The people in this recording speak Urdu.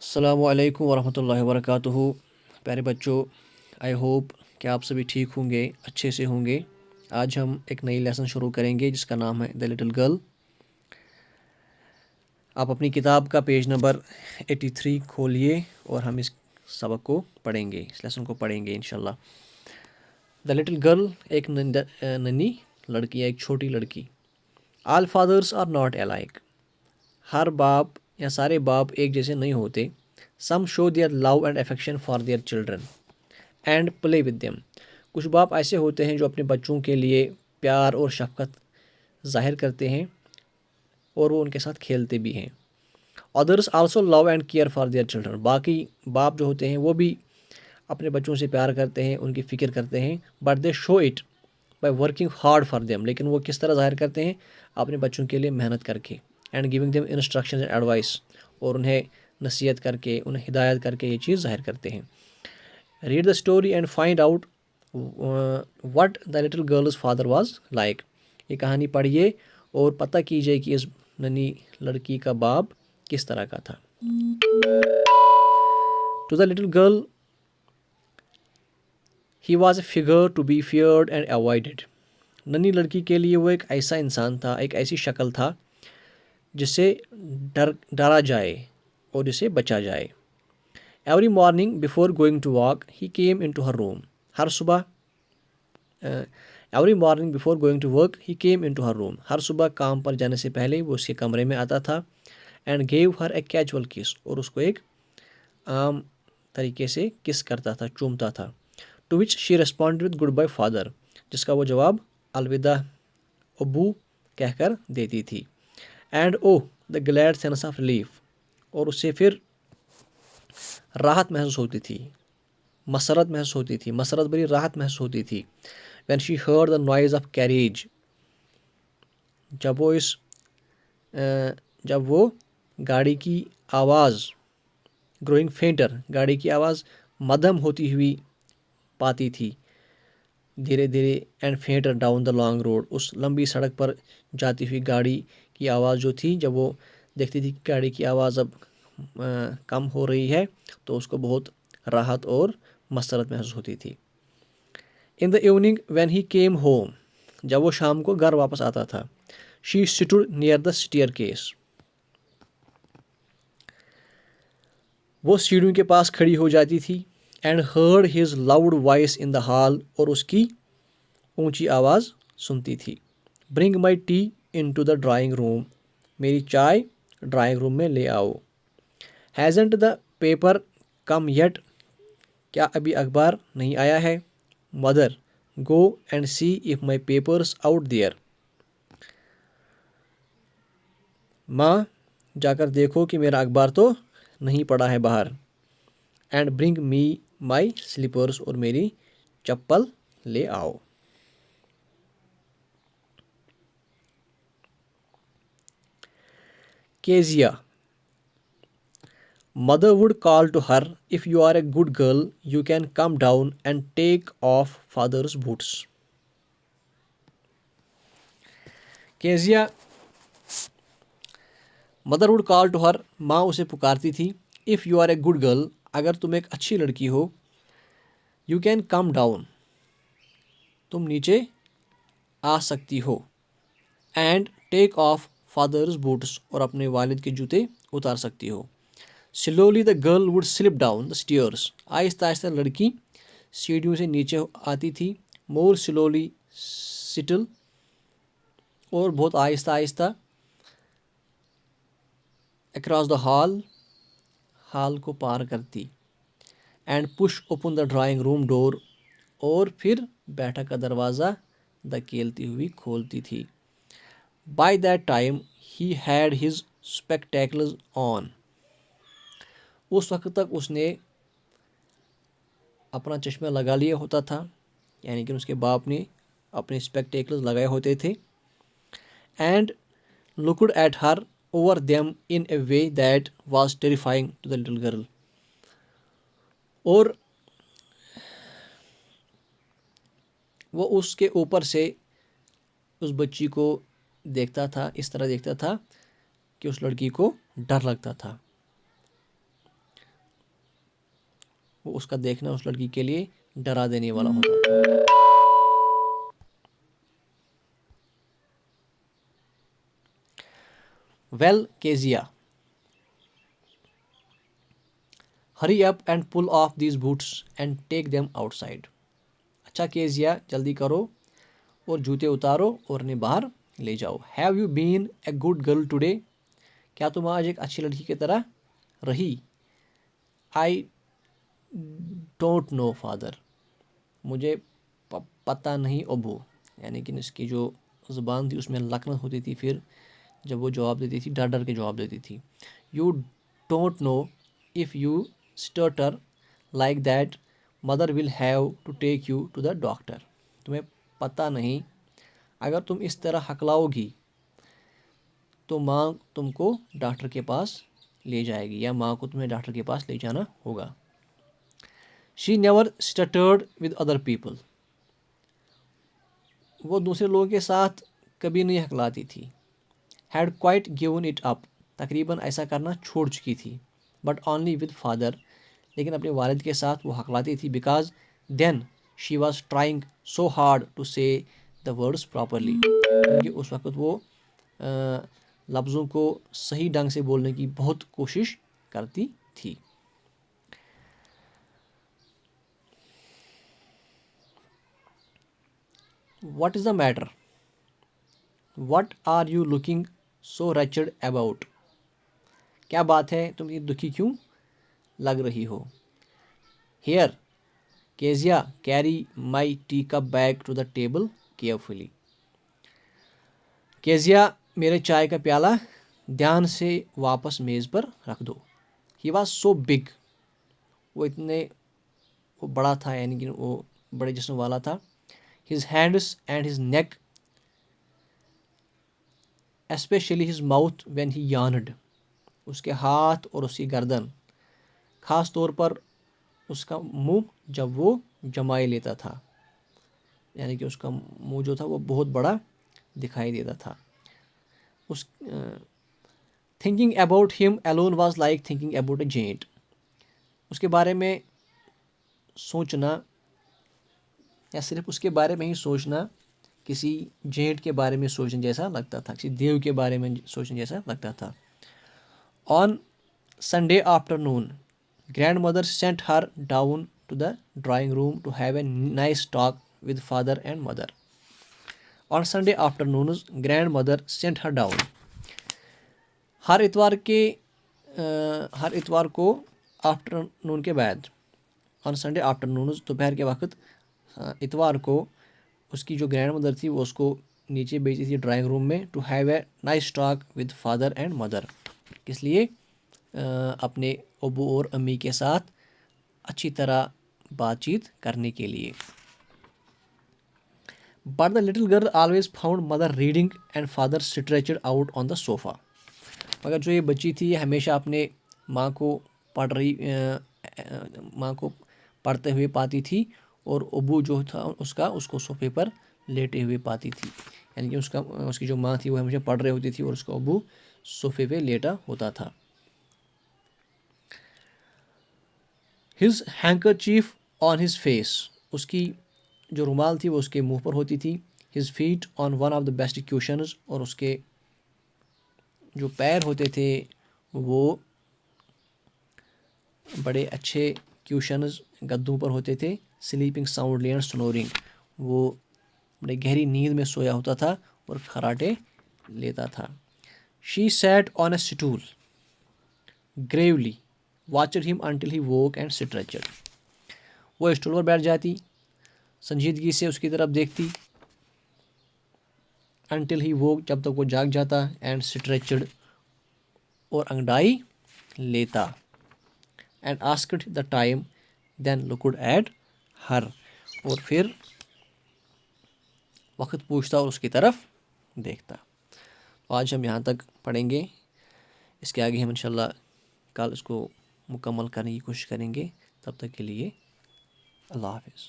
السلام علیکم ورحمۃ اللہ وبرکاتہ۔ پیارے بچوں، آئی ہوپ کہ آپ سبھی ٹھیک ہوں گے، اچھے سے ہوں گے۔ آج ہم ایک نئی لیسن شروع کریں گے جس کا نام ہے دا لٹل گرل۔ آپ اپنی کتاب کا پیج نمبر 83 کھولیے اور ہم اس سبق کو پڑھیں گے، اس لیسن کو پڑھیں گے انشاءاللہ۔ دا لٹل گرل، ایک ننھی لڑکی ہے، ایک چھوٹی لڑکی۔ All fathers are not alike، ہر باپ یا سارے باپ ایک جیسے نہیں ہوتے۔ Some show their love and affection for their children and play with them, کچھ باپ ایسے ہوتے ہیں جو اپنے بچوں کے لیے پیار اور شفقت ظاہر کرتے ہیں اور وہ ان کے ساتھ کھیلتے بھی ہیں۔ Others also love and care for their children, باقی باپ جو ہوتے ہیں وہ بھی اپنے بچوں سے پیار کرتے ہیں، ان کی فکر کرتے ہیں۔ But they show it by working hard for them, لیکن وہ کس طرح ظاہر کرتے ہیں؟ اپنے بچوں کے لیے محنت کر کے، and giving them instruction and advice, اور انہیں نصیحت کر کے، انہیں ہدایت کر کے یہ چیز ظاہر کرتے ہیں۔ Read the story and find out what the little girls father was like, یہ کہانی پڑھیے اور پتہ کیجیے کہ اس ننھی لڑکی کا باپ کس طرح کا تھا۔ To the little girl he was a figure to be feared and avoided, ننھی لڑکی کے لیے وہ ایک ایسا انسان تھا، ایک ایسی شکل تھا جس سے ڈرا جائے اور جسے بچا جائے۔ Every morning before going to walk he came into her room, ہر صبح every morning before going to work he came into her room, ہر صبح کام پر جانے سے پہلے وہ اس کے کمرے میں آتا تھا۔ And gave her a casual kiss, اور اس کو ایک عام طریقے سے کس کرتا تھا، چومتا تھا۔ To which she respond with goodbye father, جس کا وہ جواب الوداع ابو کہہ کر دیتی تھی۔ And oh the glad sense of relief, اور اس سے پھر راحت محسوس ہوتی تھی، مسرت محسوس ہوتی تھی، مسرت بری راحت محسوس ہوتی تھی۔ When she heard the noise of carriage, جب وہ گاڑی کی آواز، گروئنگ فینٹر، گاڑی کی آواز مدھم ہوتی ہوئی پاتی تھی دھیرے دھیرے، and fainter down the long road, اس لمبی سڑک پر جاتی ہوئی گاڑی کی آواز جو تھی، جب وہ دیکھتی تھی کہ گاڑی کی آواز اب کم ہو رہی ہے تو اس کو بہت راحت اور مسرت محسوس ہوتی تھی۔ In the evening when he came home, جب وہ شام کو گھر واپس آتا تھا، she stood near the staircase, وہ سیڑھیوں کے پاس کھڑی ہو جاتی تھی۔ And heard his loud voice in the hall, اور اس کی اونچی آواز سنتی تھی۔ Bring my tea into the drawing room, میری چائے ڈرائنگ روم میں لے آؤ۔ Hasn't the paper come yet, کیا ابھی اخبار نہیں آیا ہے؟ Mother go and see if my papers out there, ماں جا کر دیکھو کہ میرا اخبار تو نہیں پڑا ہے باہر۔ And bring me my slippers, اور میری چپل لے آؤ۔ Kezia, mother would call to her, if you are a good girl you can come down and take off father's boots. Kezia, mother would call to her, ماں اسے پکارتی تھی۔ If you are a good girl, اگر تم ایک اچھی لڑکی ہو، یو کین کم ڈاؤن، تم نیچے آ سکتی ہو، and take off father's boots, اور اپنے والد کے جوتے اتار سکتی ہو۔ Slowly the girl would slip down the اسٹیئرس، آہستہ آہستہ لڑکی سیڑھیوں سے نیچے آتی تھی۔ مور سلولی سٹل، اور بہت آہستہ آہستہ۔ اکراس دا ہال کو پار کرتی۔ And push open the drawing room door, اور پھر بیٹھک کا دروازہ دھکیلتی ہوئی کھولتی تھی۔ By that time he had his spectacles on, اس وقت تک اس نے اپنا چشمہ لگا لیا ہوتا تھا، یعنی کہ اس کے باپ نے اپنے اسپیکٹیکلز لگائے ہوتے تھے۔ And looked at her over them in a way that was terrifying to the little girl, اور وہ اس کے اوپر سے اس بچی کو دیکھتا تھا، اس طرح دیکھتا تھا کہ اس لڑکی کو ڈر لگتا تھا۔ وہ اس کا دیکھنا اس لڑکی کے لیے ڈرا دینے والا ہوتا تھا. Well, Kezia, hurry up and pull off these boots and take them outside. اچھا کیزیا جلدی کرو اور جوتے اتارو اور انہیں باہر لے جاؤ. Have you been a good girl today? کیا تم آج ایک اچھی لڑکی کی طرح رہی؟ I don't know father. مجھے پتہ نہیں ابو. یعنی کہ اس کی جو زبان تھی اس میں لکنت ہوتی تھی پھر جب وہ جواب دیتی تھی ڈر ڈر کے جواب دیتی تھی. You don't know if you stutter like that mother will have to take you to the doctor. تمہیں پتہ نہیں اگر تم اس طرح ہکلاؤ گی تو ماں تم کو ڈاکٹر کے پاس لے جائے گی یا ماں کو تمہیں ڈاکٹر کے پاس لے جانا ہوگا. She never stuttered with other people. وہ دوسرے لوگوں کے ساتھ کبھی نہیں ہکلاتی تھی. Had quite given it up. تقریباً ایسا کرنا چھوڑ چکی تھی. But only with father. لیکن اپنے والد کے ساتھ وہ ہکلاتی تھی because then she was trying so hard to say the words properly. کیونکہ اس وقت وہ لفظوں کو صحیح ڈھنگ سے بولنے کی بہت کوشش کرتی تھی. What is the matter? What are you looking so wretched about? کیا بات ہے تم یہ دکھی کیوں لگ رہی ہو؟ Here, Kezia, carry my teacup back to the table carefully. Kezia, میرے چائے کا پیالہ دھیان سے واپس میز پر رکھ دو. He was so big. وہ بڑا تھا یعنی کہ وہ بڑے جسم والا تھا. His hands and his neck, especially his mouth when he yawned. اس کے ہاتھ اور اس کی گردن خاص طور پر اس کا منہ جب وہ جمائے لیتا تھا یعنی کہ اس کا منہ جو تھا وہ بہت بڑا دکھائی دیتا تھا. اس thinking about him alone was like thinking about a giant. اس کے بارے میں سوچنا یا صرف اس کے بارے میں ہی سوچنا کسی جینٹ کے بارے میں سوچنے جیسا لگتا تھا, کسی دیو کے بارے میں سوچنے جیسا لگتا تھا. On Sunday afternoon, grandmother sent her down to the drawing room to have a nice talk with father and mother. On Sunday afternoons, grandmother sent her down. ہر اتوار کو آفٹرنون کے بعد on Sunday afternoons دوپہر کے وقت اتوار کو اس کی جو گرینڈ مدر تھی وہ اس کو نیچے بھیجی تھی ڈرائنگ روم میں to have a nice talk with father and mother. کس لیے؟ اپنے ابو اور امی کے ساتھ اچھی طرح بات چیت کرنے کے لیے. But the little girl always found mother reading and father stretched out on the sofa. مگر جو یہ بچی تھی یہ ہمیشہ اپنے ماں کو پڑھتے ہوئے پاتی تھی اور ابو جو تھا اس کو صوفے پر لیٹے ہوئے پاتی تھی. یعنی کہ اس کی جو ماں تھی وہ ہمیشہ پڑھ رہی ہوتی تھی اور اس کا ابو صوفے پہ لیٹا ہوتا تھا. His handkerchief on his face. اس کی جو رومال تھی وہ اس کے منہ پر ہوتی تھی. His feet on one of the best cushions. اور اس کے جو پیر ہوتے تھے وہ بڑے اچھے کیوشنز گدوں پر ہوتے تھے. Sleeping soundly and snoring. وہ بڑے گہری نیند میں سویا ہوتا تھا اور خراٹے لیتا تھا. She sat on a stool. Gravely watched him until he woke and stretched. وہ اسٹول پر بیٹھ جاتی, سنجیدگی سے اس کی طرف دیکھتی, until he woke جب تک وہ جاگ جاتا, and stretched اور انگڑائی لیتا, and asked the time, then looked at her اور پھر وقت پوچھتا اور اس کی طرف دیکھتا. تو آج ہم یہاں تک پڑھیں گے. اس کے آگے ہم انشاءاللہ کل اس کو مکمل کرنے کی کوشش کریں گے. تب تک کے لیے اللہ حافظ.